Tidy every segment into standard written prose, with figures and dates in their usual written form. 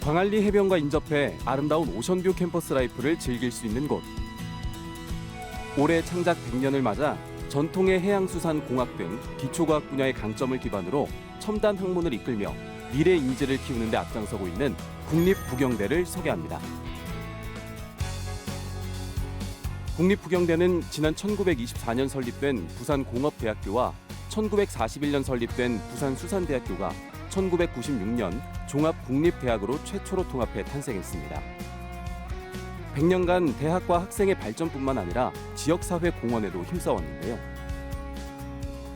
광안리 해변과 인접해 아름다운 오션뷰 캠퍼스 라이프를 즐길 수 있는 곳. 올해 창작 100년을 맞아 전통의 해양수산공학 등 기초과학 분야의 강점을 기반으로 첨단 학문을 이끌며 미래 인재를 키우는 데 앞장서고 있는 국립부경대를 소개합니다. 국립부경대는 지난 1924년 설립된 부산공업대학교와 1941년 설립된 부산수산대학교가 1996년 종합국립대학으로 최초로 통합해 탄생했습니다. 100년간 대학과 학생의 발전뿐만 아니라 지역사회 공헌에도 힘써왔는데요.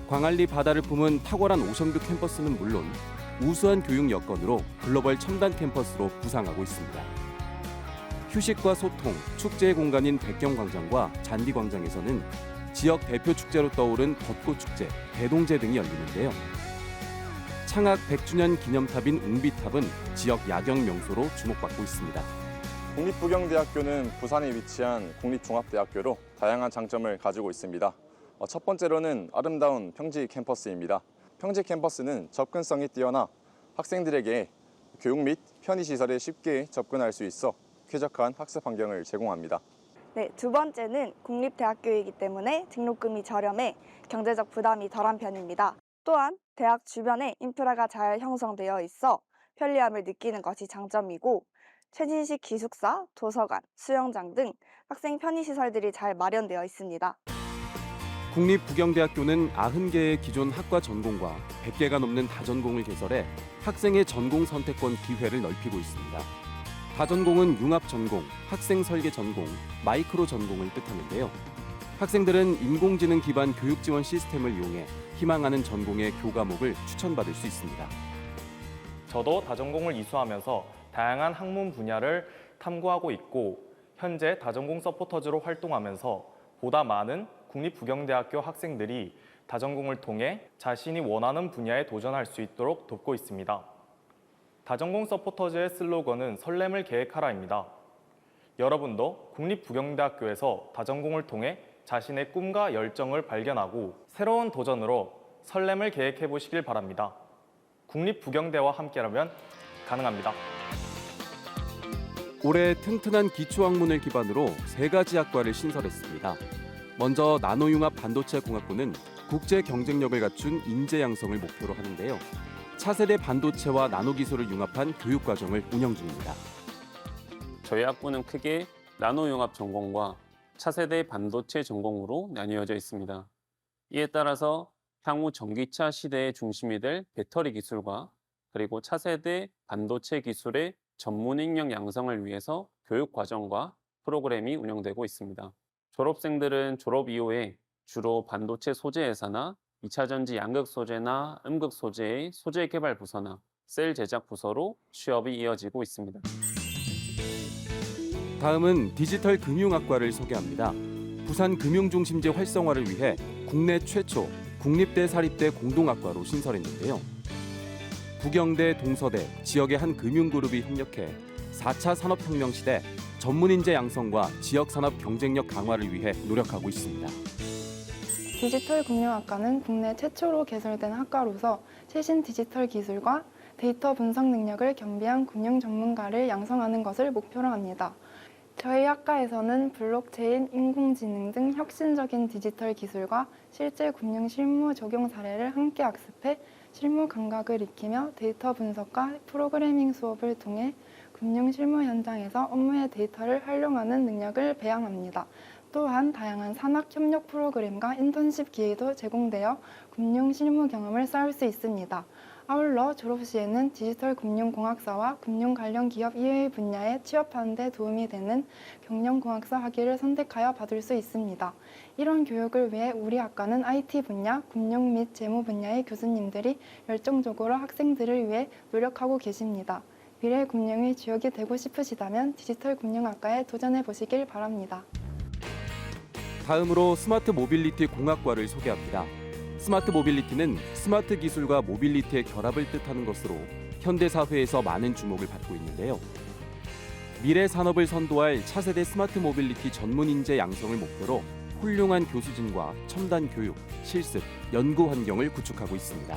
광안리 바다를 품은 탁월한 오션뷰 캠퍼스는 물론 우수한 교육 여건으로 글로벌 첨단 캠퍼스로 부상하고 있습니다. 휴식과 소통, 축제의 공간인 백경광장과 잔디광장에서는 지역 대표 축제로 떠오른 벚꽃축제, 대동제 등이 열리는데요. 창학 100주년 기념탑인 웅비탑은 지역 야경 명소로 주목받고 있습니다. 국립부경대학교는 부산에 위치한 국립종합대학교로 다양한 장점을 가지고 있습니다. 첫 번째로는 아름다운 평지 캠퍼스입니다. 평지 캠퍼스는 접근성이 뛰어나 학생들에게 교육 및 편의시설에 쉽게 접근할 수 있어 쾌적한 학습 환경을 제공합니다. 네, 두 번째는 국립대학교이기 때문에 등록금이 저렴해 경제적 부담이 덜한 편입니다. 또한 대학 주변에 인프라가 잘 형성되어 있어 편리함을 느끼는 것이 장점이고 최신식 기숙사, 도서관, 수영장 등 학생 편의시설들이 잘 마련되어 있습니다. 국립부경대학교는 90개의 기존 학과 전공과 100개가 넘는 다전공을 개설해 학생의 전공 선택권 기회를 넓히고 있습니다. 다전공은 융합전공, 학생설계 전공, 마이크로 전공을 뜻하는데요. 학생들은 인공지능 기반 교육 지원 시스템을 이용해 희망하는 전공의 교과목을 추천받을 수 있습니다. 저도 다전공을 이수하면서 다양한 학문 분야를 탐구하고 있고 현재 다전공 서포터즈로 활동하면서 보다 많은 국립부경대학교 학생들이 다전공을 통해 자신이 원하는 분야에 도전할 수 있도록 돕고 있습니다. 다전공 서포터즈의 슬로건은 설렘을 계획하라입니다. 여러분도 국립부경대학교에서 다전공을 통해 자신의 꿈과 열정을 발견하고 새로운 도전으로 설렘을 계획해 보시길 바랍니다. 국립부경대와 함께라면 가능합니다. 올해 튼튼한 기초학문을 기반으로 3가지 학과를 신설했습니다. 먼저 나노융합 반도체 공학부는 국제 경쟁력을 갖춘 인재 양성을 목표로 하는데요. 차세대 반도체와 나노기술을 융합한 교육과정을 운영 중입니다. 저희 학부는 크게 나노융합 전공과 차세대 반도체 전공으로 나뉘어져 있습니다. 이에 따라서 향후 전기차 시대의 중심이 될 배터리 기술과 그리고 차세대 반도체 기술의 전문 인력 양성을 위해서 교육과정과 프로그램이 운영되고 있습니다. 졸업생들은 졸업 이후에 주로 반도체 소재 회사나 2차 전지 양극 소재나 음극 소재의 소재 개발 부서나 셀 제작 부서로 취업이 이어지고 있습니다. 다음은 디지털 금융학과를 소개합니다. 부산 금융중심지 활성화를 위해 국내 최초 국립대 사립대 공동학과로 신설했는데요. 부경대, 동서대, 지역의 한 금융그룹이 협력해 4차 산업혁명 시대 전문인재 양성과 지역산업 경쟁력 강화를 위해 노력하고 있습니다. 디지털 금융학과는 국내 최초로 개설된 학과로서 최신 디지털 기술과 데이터 분석 능력을 겸비한 금융 전문가를 양성하는 것을 목표로 합니다. 저희 학과에서는 블록체인, 인공지능 등 혁신적인 디지털 기술과 실제 금융 실무 적용 사례를 함께 학습해 실무 감각을 익히며 데이터 분석과 프로그래밍 수업을 통해 금융 실무 현장에서 업무의 데이터를 활용하는 능력을 배양합니다. 또한 다양한 산학 협력 프로그램과 인턴십 기회도 제공되어 금융 실무 경험을 쌓을 수 있습니다. 아울러 졸업 시에는 디지털 금융공학사와 금융 관련 기업 이외의 분야에 취업하는 데 도움이 되는 경영공학사 학위를 선택하여 받을 수 있습니다. 이런 교육을 위해 우리 학과는 IT 분야, 금융 및 재무 분야의 교수님들이 열정적으로 학생들을 위해 노력하고 계십니다. 미래 금융의 주역이 되고 싶으시다면 디지털 금융학과에 도전해 보시길 바랍니다. 다음으로 스마트 모빌리티 공학과를 소개합니다. 스마트 모빌리티는 스마트 기술과 모빌리티의 결합을 뜻하는 것으로 현대 사회에서 많은 주목을 받고 있는데요. 미래 산업을 선도할 차세대 스마트 모빌리티 전문 인재 양성을 목표로 훌륭한 교수진과 첨단 교육, 실습, 연구 환경을 구축하고 있습니다.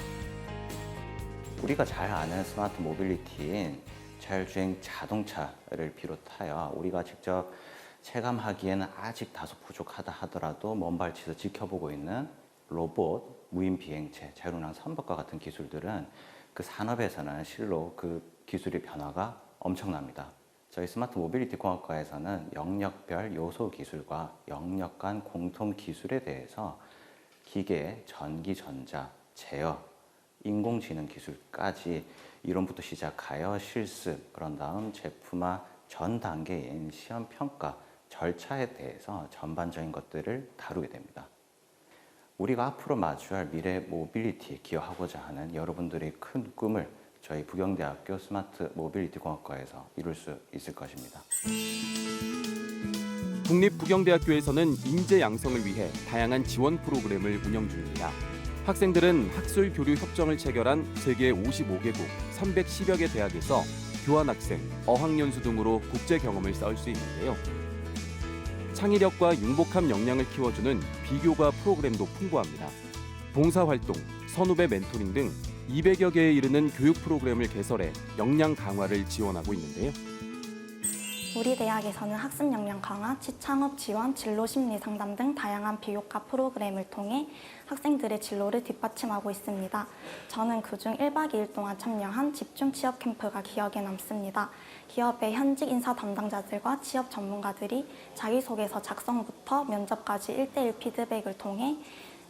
우리가 잘 아는 스마트 모빌리티인 자율주행 자동차를 비롯하여 우리가 직접 체감하기에는 아직 다소 부족하다 하더라도 먼 발치에서 지켜보고 있는 로봇, 무인 비행체, 자율운항 선박과 같은 기술들은 그 산업에서는 실로 그 기술의 변화가 엄청납니다. 저희 스마트 모빌리티 공학과에서는 영역별 요소 기술과 영역 간 공통 기술에 대해서 기계, 전기, 전자, 제어, 인공지능 기술까지 이론부터 시작하여 실습, 그런 다음 제품화 전 단계인 시험 평가 절차에 대해서 전반적인 것들을 다루게 됩니다. 우리가 앞으로 마주할 미래 모빌리티에 기여하고자 하는 여러분들의 큰 꿈을 저희 부경대학교 스마트 모빌리티 공학과에서 이룰 수 있을 것입니다. 국립부경대학교에서는 인재 양성을 위해 다양한 지원 프로그램을 운영 중입니다. 학생들은 학술 교류 협정을 체결한 세계 55개국 310여 개 대학에서 교환학생, 어학연수 등으로 국제 경험을 쌓을 수 있는데요. 창의력과 융복합 역량을 키워주는 비교과 프로그램도 풍부합니다. 봉사활동, 선후배 멘토링 등 200여 개에 이르는 교육 프로그램을 개설해 역량 강화를 지원하고 있는데요. 우리 대학에서는 학습 역량 강화, 취창업 지원, 진로 심리 상담 등 다양한 비교과 프로그램을 통해 학생들의 진로를 뒷받침하고 있습니다. 저는 그중 1박 2일 동안 참여한 집중 취업 캠프가 기억에 남습니다. 기업의 현직 인사 담당자들과 취업 전문가들이 자기소개서 작성부터 면접까지 1대1 피드백을 통해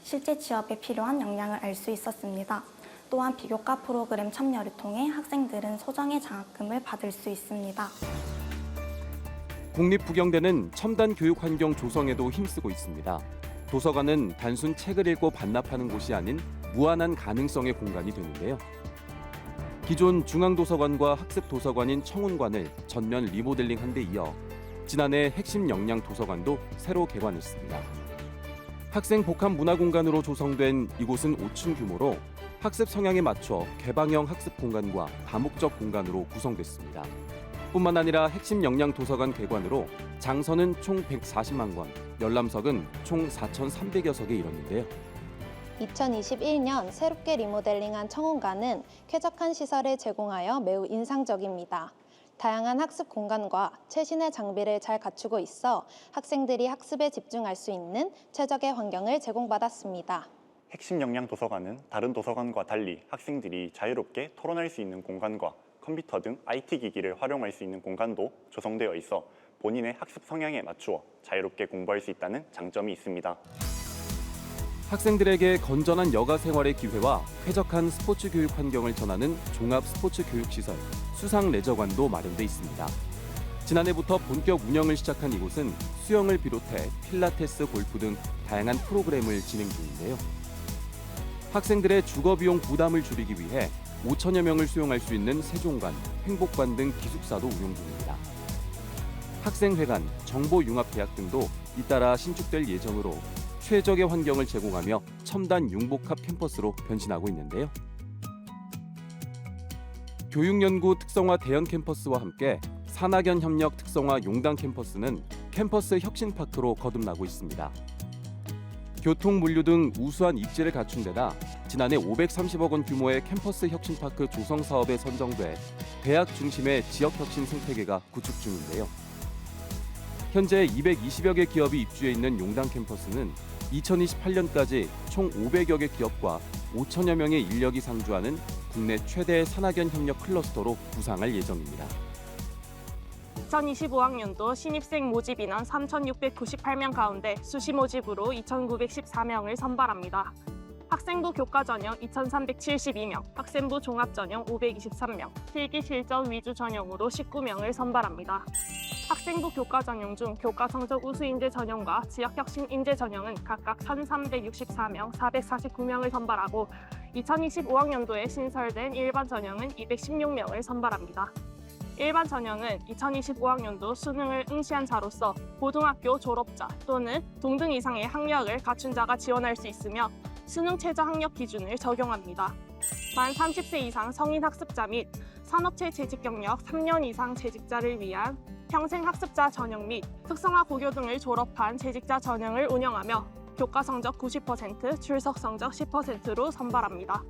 실제 취업에 필요한 역량을 알 수 있었습니다. 또한 비교과 프로그램 참여를 통해 학생들은 소정의 장학금을 받을 수 있습니다. 국립부경대는 첨단 교육 환경 조성에도 힘쓰고 있습니다. 도서관은 단순 책을 읽고 반납하는 곳이 아닌 무한한 가능성의 공간이 되는데요. 기존 중앙도서관과 학습도서관인 청운관을 전면 리모델링한 데 이어 지난해 핵심 역량 도서관도 새로 개관했습니다. 학생 복합 문화 공간으로 조성된 이곳은 5층 규모로 학습 성향에 맞춰 개방형 학습 공간과 다목적 공간으로 구성됐습니다. 뿐만 아니라 핵심 역량 도서관 개관으로 장서는 총 140만 권, 열람석은 총 4,300여 석에 이르는데요. 2021년 새롭게 리모델링한 청운관은 쾌적한 시설을 제공하여 매우 인상적입니다. 다양한 학습 공간과 최신의 장비를 잘 갖추고 있어 학생들이 학습에 집중할 수 있는 최적의 환경을 제공받았습니다. 핵심 역량 도서관은 다른 도서관과 달리 학생들이 자유롭게 토론할 수 있는 공간과 컴퓨터 등 IT 기기를 활용할 수 있는 공간도 조성되어 있어 본인의 학습 성향에 맞추어 자유롭게 공부할 수 있다는 장점이 있습니다. 학생들에게 건전한 여가 생활의 기회와 쾌적한 스포츠 교육 환경을 전하는 종합 스포츠 교육 시설, 수상 레저관도 마련돼 있습니다. 지난해부터 본격 운영을 시작한 이곳은 수영을 비롯해 필라테스, 골프 등 다양한 프로그램을 진행 중인데요. 학생들의 주거 비용 부담을 줄이기 위해 5천여 명을 수용할 수 있는 세종관, 행복관 등 기숙사도 운영 중입니다. 학생회관, 정보융합대학 등도 잇따라 신축될 예정으로 최적의 환경을 제공하며 첨단 융복합 캠퍼스로 변신하고 있는데요. 교육연구 특성화 대형 캠퍼스와 함께 산학연 협력 특성화 용당 캠퍼스는 캠퍼스 혁신파크로 거듭나고 있습니다. 교통, 물류 등 우수한 입지를 갖춘 데다 지난해 530억 원 규모의 캠퍼스 혁신파크 조성 사업에 선정돼 대학 중심의 지역혁신 생태계가 구축 중인데요. 현재 220여 개 기업이 입주해 있는 용당 캠퍼스는 2028년까지 총 500여 개 기업과 5천여 명의 인력이 상주하는 국내 최대 산학연 협력 클러스터로 부상할 예정입니다. 2025학년도 신입생 모집 인원 3,698명 가운데 수시 모집으로 2,914명을 선발합니다. 학생부 교과 전형 2,372명, 학생부 종합 전형 523명, 필기 실전 위주 전형으로 19명을 선발합니다. 학생부 교과 전형 중 교과 성적 우수 인재 전형과 지역혁신 인재 전형은 각각 1,364명, 449명을 선발하고 2025학년도에 신설된 일반 전형은 216명을 선발합니다. 일반 전형은 2025학년도 수능을 응시한 자로서 고등학교 졸업자 또는 동등 이상의 학력을 갖춘 자가 지원할 수 있으며 수능 최저 학력 기준을 적용합니다. 만 30세 이상 성인 학습자 및 산업체 재직 경력 3년 이상 재직자를 위한 평생 학습자 전형 및 특성화 고교 등을 졸업한 재직자 전형을 운영하며 교과 성적 90%, 출석 성적 10%로 선발합니다.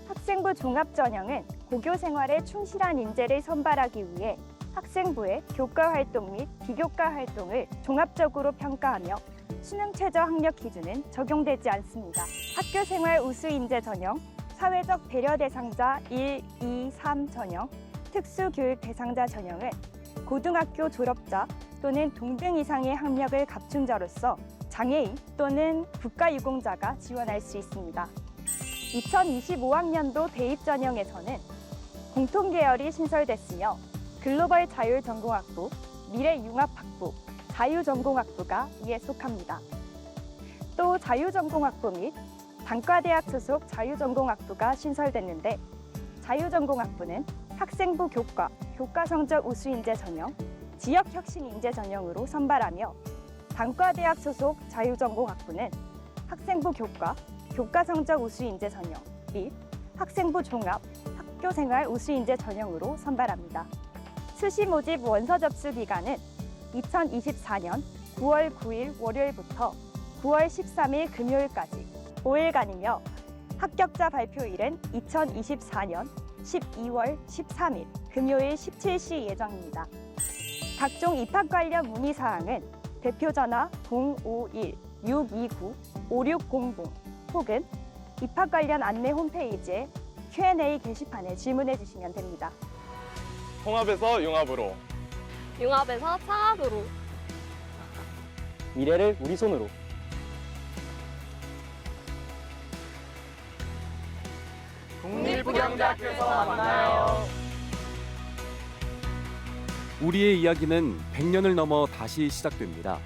학생부 종합 전형은 고교 생활에 충실한 인재를 선발하기 위해 학생부의 교과 활동 및 비교과 활동을 종합적으로 평가하며 수능 최저 학력 기준은 적용되지 않습니다. 학교 생활 우수 인재 전형, 사회적 배려 대상자 1, 2, 3 전형, 특수교육 대상자 전형은 고등학교 졸업자 또는 동등 이상의 학력을 갖춘 자로서 장애인 또는 국가유공자가 지원할 수 있습니다. 2025학년도 대입 전형에서는 공통계열이 신설됐으며 글로벌 자율전공학부, 미래융합학부, 자유전공학부가 이에 속합니다. 또 자유전공학부 및 단과대학 소속 자유전공학부가 신설됐는데 자유전공학부는 학생부 교과, 교과 성적 우수 인재 전형, 지역 혁신 인재 전형으로 선발하며 단과대학 소속 자유전공학부는 학생부 교과, 교과 성적 우수 인재 전형 및 학생부 종합, 학교생활 우수 인재 전형으로 선발합니다. 수시 모집 원서 접수 기간은 2024년 9월 9일 월요일부터 9월 13일 금요일까지 5일간이며 합격자 발표일은 2024년 12월 13일 금요일 17시 예정입니다. 각종 입학 관련 문의사항은 대표전화 051-629-5600 혹은 입학 관련 안내 홈페이지에 Q&A 게시판에 질문해 주시면 됩니다. 통합에서 융합으로, 융합에서 창합으로, 미래를 우리 손으로. 국립부경대학교에서 만나요. 우리의 이야기는 100년을 넘어 다시 시작됩니다.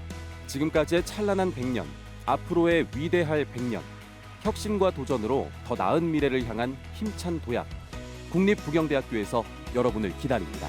지금까지의 찬란한 100년, 앞으로의 위대할 100년. 혁신과 도전으로 더 나은 미래를 향한 힘찬 도약. 국립부경대학교에서 여러분을 기다립니다.